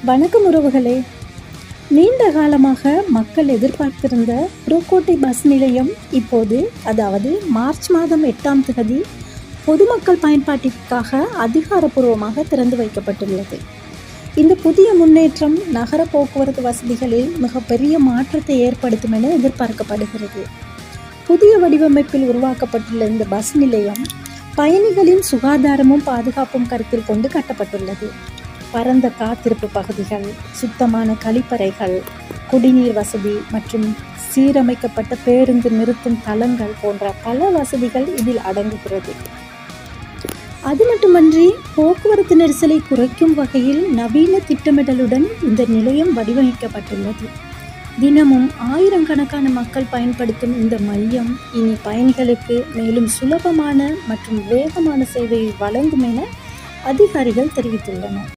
வணக்கம் உறவுகளே. நீண்ட காலமாக மக்கள் எதிர்பார்த்திருந்த புறக்கோட்டை பஸ் நிலையம் இப்போது, அதாவது மார்ச் மாதம் 8ஆம் தேதி பொதுமக்கள் பயன்பாட்டிற்காக அதிகாரப்பூர்வமாக திறந்து வைக்கப்பட்டுள்ளது. இந்த புதிய முன்னேற்றம் நகர போக்குவரத்து வசதிகளில் மிகப்பெரிய மாற்றத்தை ஏற்படுத்தும் என எதிர்பார்க்கப்படுகிறது. புதிய வடிவமைப்பில் உருவாக்கப்பட்டுள்ள இந்த பஸ் நிலையம் பயணிகளின் சுகாதாரமும் பாதுகாப்பும் கருத்தில் கொண்டு கட்டப்பட்டுள்ளது. பரந்த காத்திருப்பு பகுதிகள், சுத்தமான கழிப்பறைகள், குடிநீர் வசதி மற்றும் சீரமைக்கப்பட்ட பேருந்து நிறுத்தும் தளங்கள் போன்ற பல வசதிகள் இதில் அடங்குகிறது. அது மட்டுமன்றி போக்குவரத்து நெரிசலை குறைக்கும் வகையில் நவீன திட்டமிடலுடன் இந்த நிலையம் வடிவமைக்கப்பட்டுள்ளது. தினமும் ஆயிரக்கணக்கான மக்கள் பயன்படுத்தும் இந்த மையம் இனி பயணிகளுக்கு மேலும் சுலபமான மற்றும் வேகமான சேவையை வழங்கும் என அதிகாரிகள் தெரிவித்துள்ளனர்.